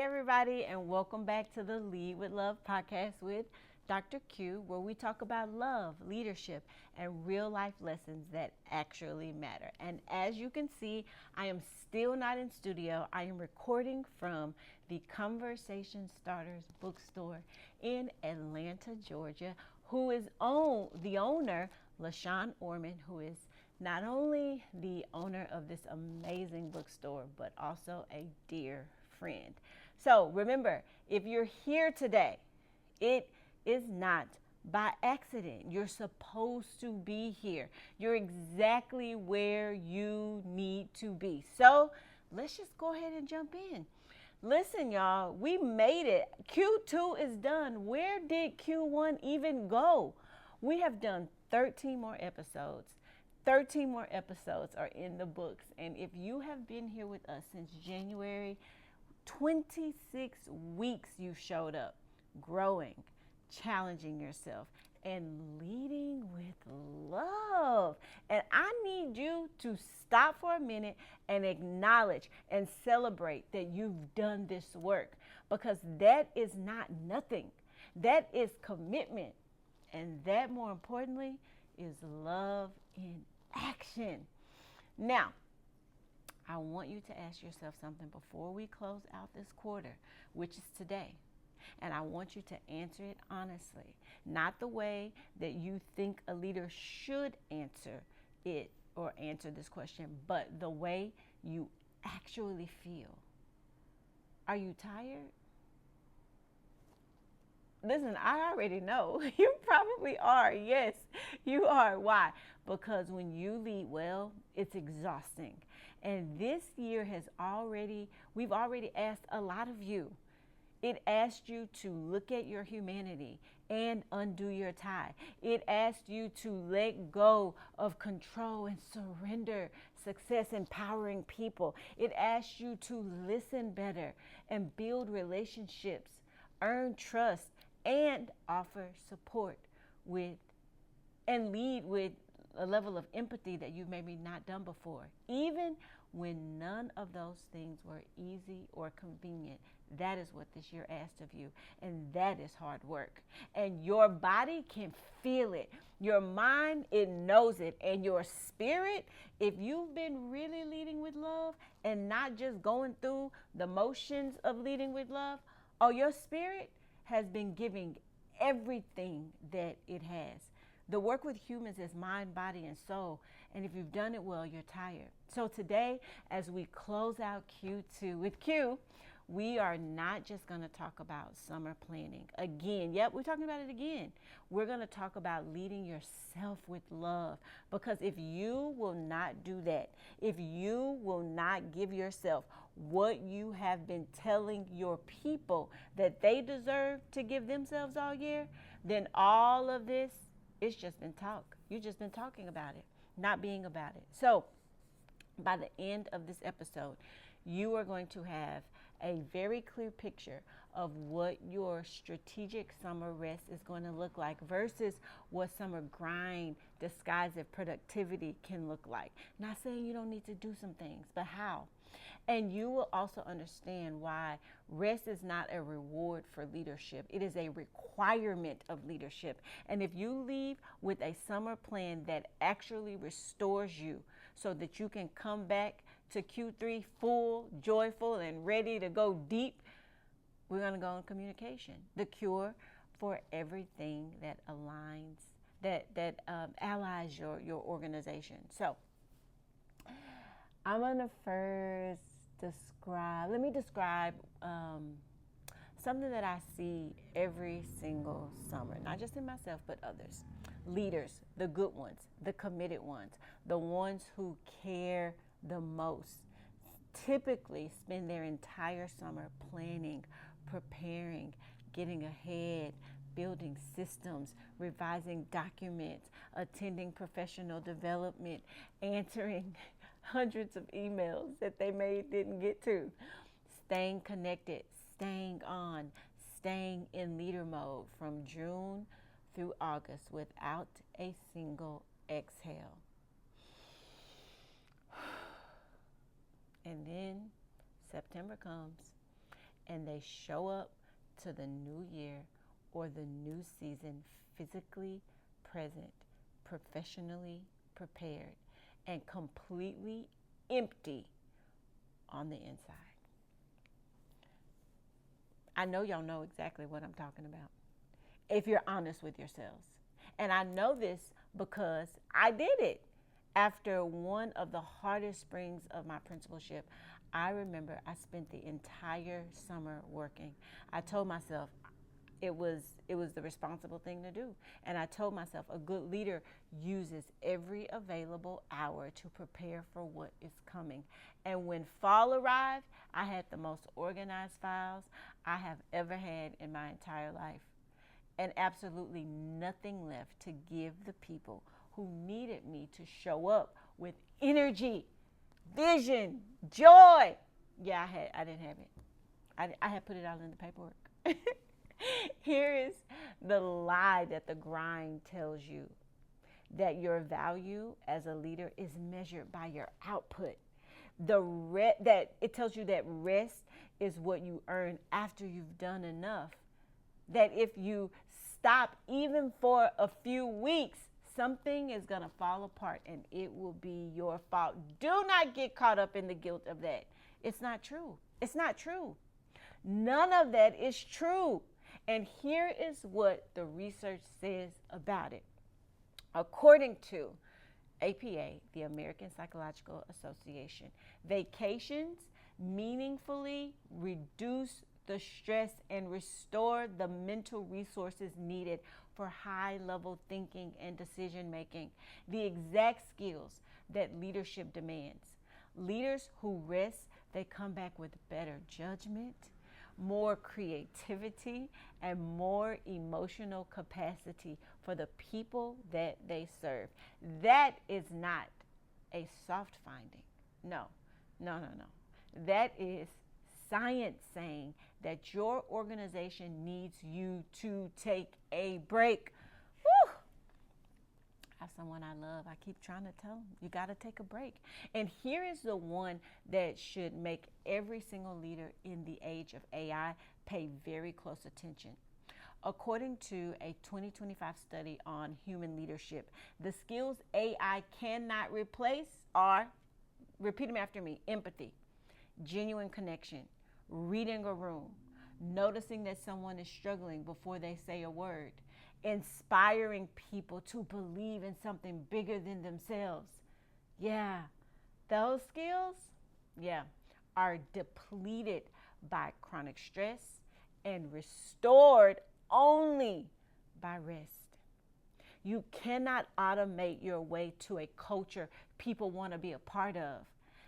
everybody, and welcome back to the Lead with Love podcast with Dr. Q, where we talk about love, leadership, and real life lessons that actually matter. And as you can see, I am still not in studio. I am recording from the Conversation Starters bookstore in Atlanta, Georgia, who is the owner, LaShawn Orman, who is not only the owner of this amazing bookstore, but also a dear friend. So remember, if you're here today, it is not by accident. You're supposed to be here. You're exactly where you need to be. So let's just go ahead and jump in. Listen, y'all, we made it. Q2 is done. Where did Q1 even go? We have done 13 more episodes. 13 more episodes are in the books. And if you have been here with us since January, 26 weeks you've showed up, growing, challenging yourself, and leading with love. And I need you to stop for a minute and acknowledge and celebrate that you've done this work, because that is not nothing. That is commitment. And that, more importantly, is love in action. Now, I want you to ask yourself something before we close out this quarter, which is today. And I want you to answer it honestly, not the way that you think a leader should answer it or answer this question, but the way you actually feel. Are you tired? Listen, I already know. You probably are. Yes, you are. Why? Because when you lead well, it's exhausting. And this year we've already asked a lot of you. It asked you to look at your humanity and undo your tie. It asked you to let go of control and surrender success, empowering people. It asked you to listen better and build relationships, earn trust, and offer support with and lead with a level of empathy that you've maybe not done before. Even when none of those things were easy or convenient, that is what this year asked of you. And that is hard work. And your body can feel it. Your mind, it knows it. And your spirit, if you've been really leading with love and not just going through the motions of leading with love, your spirit has been giving everything that it has. The work with humans is mind, body, and soul. And if you've done it well, you're tired. So today, as we close out Q2 with Q, we are not just going to talk about summer planning. Again, we're talking about it again. We're going to talk about leading yourself with love. Because if you will not do that, if you will not give yourself what you have been telling your people that they deserve to give themselves all year, then all of this, it's just been talk. You've just been talking about it, not being about it. So by the end of this episode, you are going to have a very clear picture of what your strategic summer rest is going to look like versus what summer grind disguised as productivity can look like. Not saying you don't need to do some things, but how. And you will also understand why rest is not a reward for leadership. It is a requirement of leadership. And if you leave with a summer plan that actually restores you so that you can come back to Q3 full, joyful, and ready to go deep, we're going to go on communication, the cure for everything that aligns, that allies your organization. So I'm going to first let me describe something that I see every single summer, not just in myself, but others. Leaders, the good ones, the committed ones, the ones who care the most, typically spend their entire summer planning, preparing, getting ahead, building systems, revising documents, attending professional development, answering hundreds of emails that they didn't get to, staying connected, staying on, staying in leader mode from June through August without a single exhale. And then September comes and they show up to the new year or the new season physically present, professionally prepared, and completely empty on the inside. I know y'all know exactly what I'm talking about if you're honest with yourselves. And I know this because I did it. After one of the hardest springs of my principalship, I remember I spent the entire summer working. I told myself it was the responsible thing to do. And I told myself a good leader uses every available hour to prepare for what is coming. And when fall arrived, I had the most organized files I have ever had in my entire life, and absolutely nothing left to give the people who needed me to show up with energy, vision, joy. Yeah, I didn't have it. I had put it all in the paperwork. Here is the lie that the grind tells you, that your value as a leader is measured by your output. That it tells you that rest is what you earn after you've done enough. That if you stop even for a few weeks, something is going to fall apart and it will be your fault. Do not get caught up in the guilt of that. It's not true. It's not true. None of that is true. And here is what the research says about it. According to APA, the American Psychological Association, vacations meaningfully reduce the stress and restore the mental resources needed for high-level thinking and decision-making, the exact skills that leadership demands. Leaders who rest, they come back with better judgment, more creativity, and more emotional capacity for the people that they serve. That is not a soft finding. No. That is science saying that your organization needs you to take a break. Whew. I have someone I love. I keep trying to tell them, you got to take a break. And here is the one that should make every single leader in the age of AI pay very close attention. According to a 2025 study on human leadership, the skills AI cannot replace are, repeat them after me, empathy, genuine connection, reading a room, noticing that someone is struggling before they say a word, inspiring people to believe in something bigger than themselves. Yeah, those skills, are depleted by chronic stress and restored only by rest. You cannot automate your way to a culture people want to be a part of.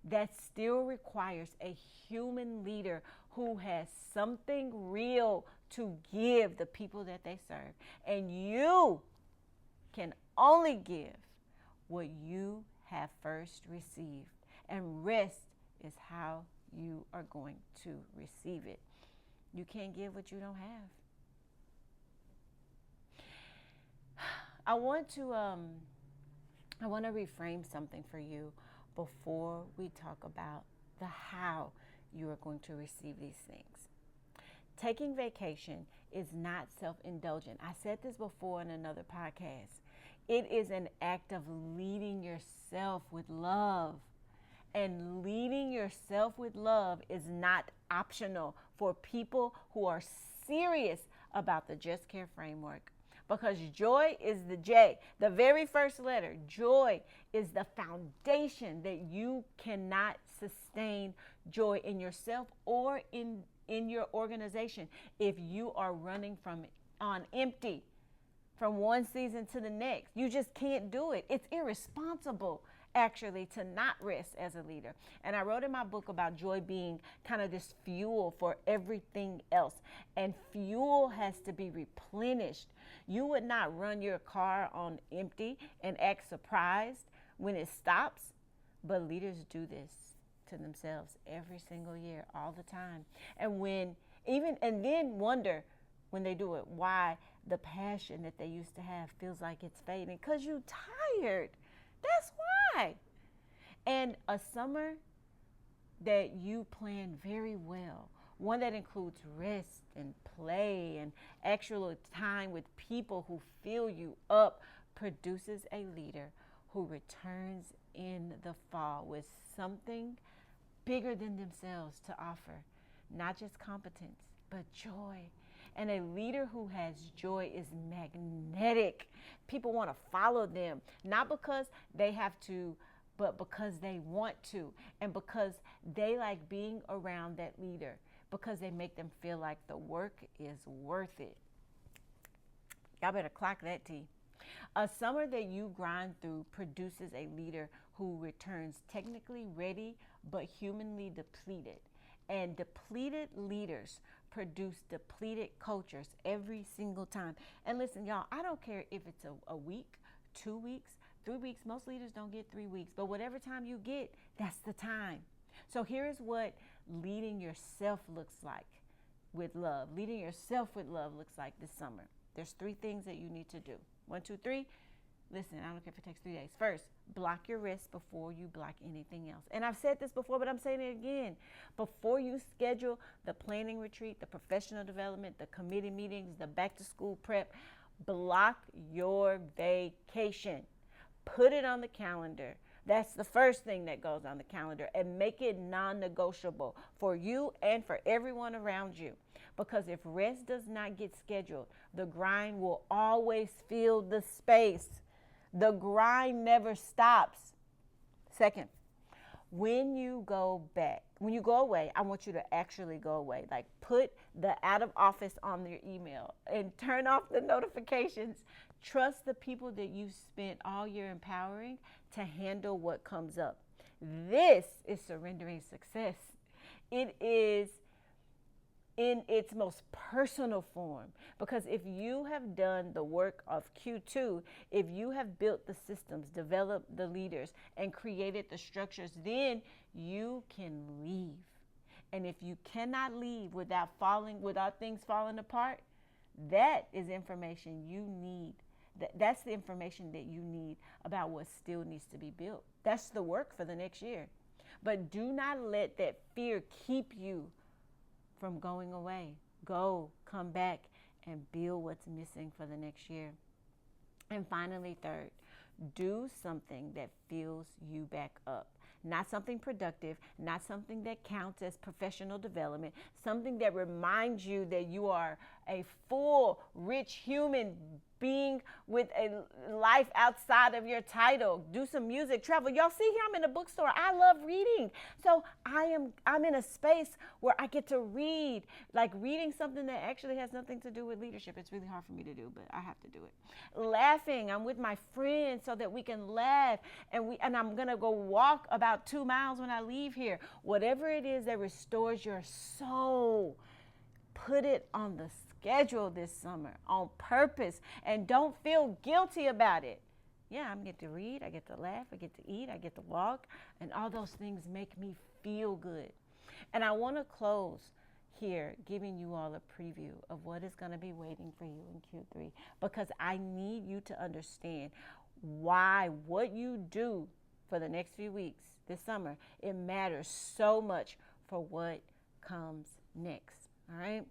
That still requires a human leader who has something real to give the people that they serve. And you can only give what you have first received. And rest is how you are going to receive it. You can't give what you don't have. I want to reframe something for you before we talk about the how you are going to receive these things. Taking vacation is not self-indulgent. I said this before in another podcast. It is an act of leading yourself with love. And leading yourself with love is not optional for people who are serious about the Just Care framework. Because joy is the J, the very first letter. Joy is the foundation that you cannot sustain joy in yourself or in your organization if you are running on empty from one season to the next. You just can't do it. It's irresponsible, actually, to not rest as a leader. And I wrote in my book about joy being kind of this fuel for everything else. And fuel has to be replenished. You would not run your car on empty and act surprised when it stops. But leaders do this to themselves every single year, all the time. And then wonder when they do it why the passion that they used to have feels like it's fading. Because you're tired. That's why. And a summer that you plan very well one that includes rest and play and actual time with people who fill you up, produces a leader who returns in the fall with something bigger than themselves to offer, not just competence, but joy. And a leader who has joy is magnetic. People want to follow them, not because they have to, but because they want to, and because they like being around that leader, because they make them feel like the work is worth it. Y'all better clock that T. A summer that you grind through produces a leader who returns technically ready but humanly depleted. And depleted leaders produce depleted cultures every single time. And listen, y'all, I don't care if it's a week, 2 weeks, 3 weeks. Most leaders don't get 3 weeks, but whatever time you get, that's the time. So here's what leading yourself looks like with love. Leading yourself with love looks like this summer. There's 3 things that you need to do. 1, 2, 3. Listen, I don't care if it takes 3 days. First, block your wrist before you block anything else. And I've said this before, but I'm saying it again. Before you schedule the planning retreat, the professional development, the committee meetings, the back to school prep, block your vacation. Put it on the calendar. That's the first thing that goes on the calendar, and make it non-negotiable for you and for everyone around you. Because if rest does not get scheduled, the grind will always fill the space. The grind never stops. Second, when you go away, I want you to actually go away. Like, put the out of office on your email and turn off the notifications. Trust the people that you spent all year empowering to handle what comes up. This is surrendering success. It is in its most personal form. Because if you have done the work of Q2, if you have built the systems, developed the leaders, and created the structures, then you can leave. And if you cannot leave without things falling apart, that is information you need. That's the information that you need about what still needs to be built. That's the work for the next year. But do not let that fear keep you from going away. Go, come back, and build what's missing for the next year. And finally, third, do something that fills you back up. Not something productive, not something that counts as professional development, something that reminds you that you are a full, rich human being with a life outside of your title. Do some music, travel. Y'all see here, I'm in a bookstore. I love reading. So I'm in a space where I get to read, like reading something that actually has nothing to do with leadership. It's really hard for me to do, but I have to do it. Laughing. I'm with my friends so that we can laugh, and I'm going to go walk about 2 miles when I leave here. Whatever it is that restores your soul, put it on the schedule this summer on purpose, and don't feel guilty about it. Yeah, I get to read, I get to laugh, I get to eat, I get to walk, and all those things make me feel good. And I want to close here giving you all a preview of what is going to be waiting for you in Q3, because I need you to understand why what you do for the next few weeks this summer, it matters so much for what comes next. All right.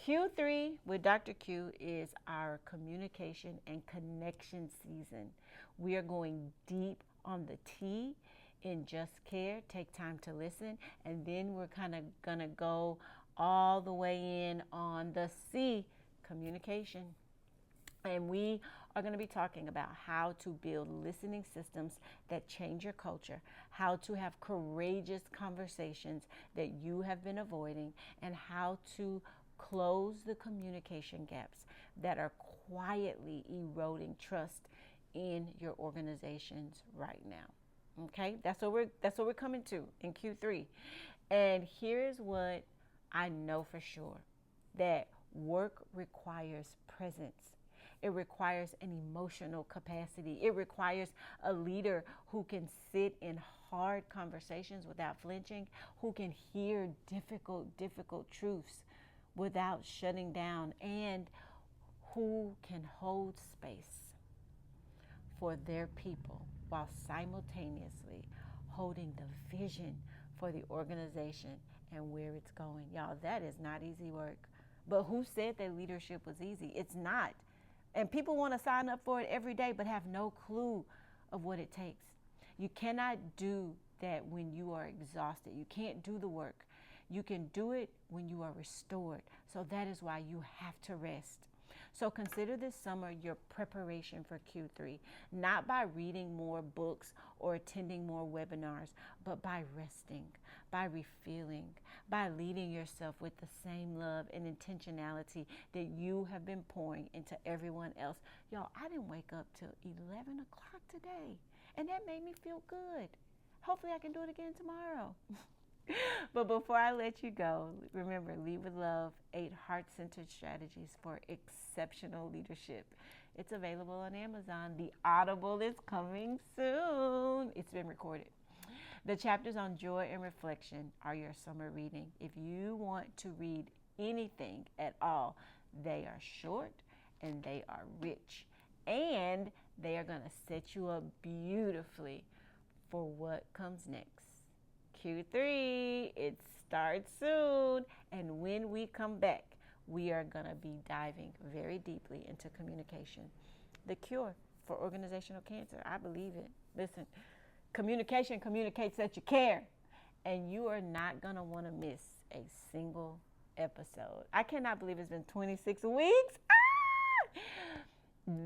Q3 with Dr. Q is our communication and connection season. We are going deep on the T in just care, take time to listen, and then we're kind of going to go all the way in on the C, communication. And we are going to be talking about how to build listening systems that change your culture, how to have courageous conversations that you have been avoiding, and how to close the communication gaps that are quietly eroding trust in your organizations right now. Okay, that's what we're coming to in Q3. And here's what I know for sure: that work requires presence. It requires an emotional capacity. It requires a leader who can sit in hard conversations without flinching, who can hear difficult truths without shutting down, and who can hold space for their people while simultaneously holding the vision for the organization and where it's going. Y'all, that is not easy work. But who said that leadership was easy? It's not. And people want to sign up for it every day, but have no clue of what it takes. You cannot do that when you are exhausted. You can't do the work. You can do it when you are restored. So that is why you have to rest. So consider this summer your preparation for Q3, not by reading more books or attending more webinars, but by resting, by refilling, by leading yourself with the same love and intentionality that you have been pouring into everyone else. Y'all, I didn't wake up till 11 o'clock today, and that made me feel good. Hopefully I can do it again tomorrow. But before I let you go, remember, Lead with Love, 8 heart-centered strategies for exceptional leadership. It's available on Amazon. The Audible is coming soon. It's been recorded. The chapters on joy and reflection are your summer reading. If you want to read anything at all, they are short and they are rich. And they are going to set you up beautifully for what comes next. Q3, it starts soon, and when we come back, we are going to be diving very deeply into communication, the cure for organizational cancer. I believe it. Listen, communication communicates that you care, and you are not going to want to miss a single episode. I cannot believe it's been 26 weeks.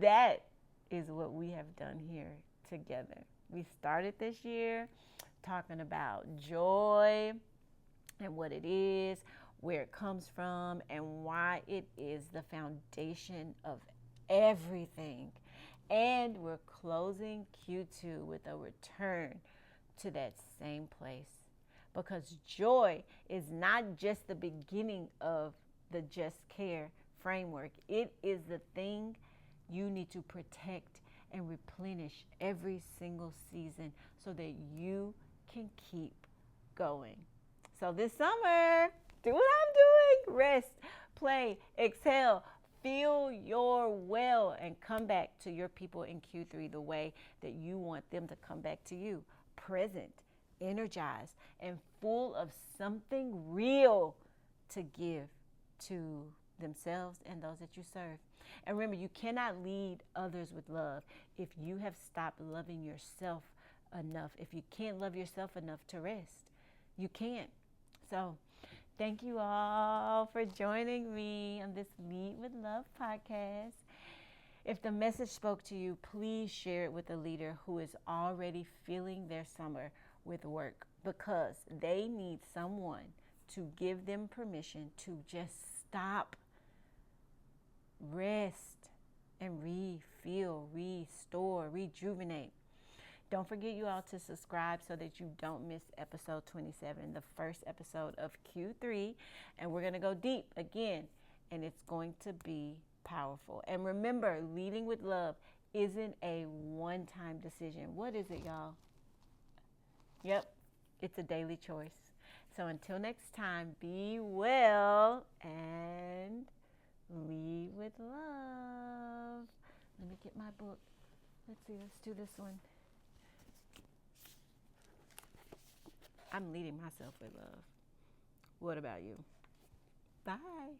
That is what we have done here together. We started this year talking about joy and what it is, where it comes from, and why it is the foundation of everything. And we're closing Q2 with a return to that same place. Because joy is not just the beginning of the Just Care framework. It is the thing you need to protect and replenish every single season so that you can keep going. So this summer, do what I'm doing. Rest, play, exhale, feel your well, and come back to your people in Q3 the way that you want them to come back to you. Present, energized, and full of something real to give to themselves and those that you serve. And remember, you cannot lead others with love if you have stopped loving yourself enough. If you can't love yourself enough to rest, you can't. So thank you all for joining me on this Lead with Love podcast. If the message spoke to you, please share it with a leader who is already filling their summer with work, because they need someone to give them permission to just stop, rest, and refill, restore, rejuvenate. Don't forget, you all, to subscribe so that you don't miss episode 27, the first episode of Q3. And we're going to go deep again, and it's going to be powerful. And remember, leading with love isn't a one-time decision. What is it, y'all? Yep, it's a daily choice. So until next time, be well and lead with love. Let me get my book. Let's see, let's do this one. I'm leading myself with love. What about you? Bye.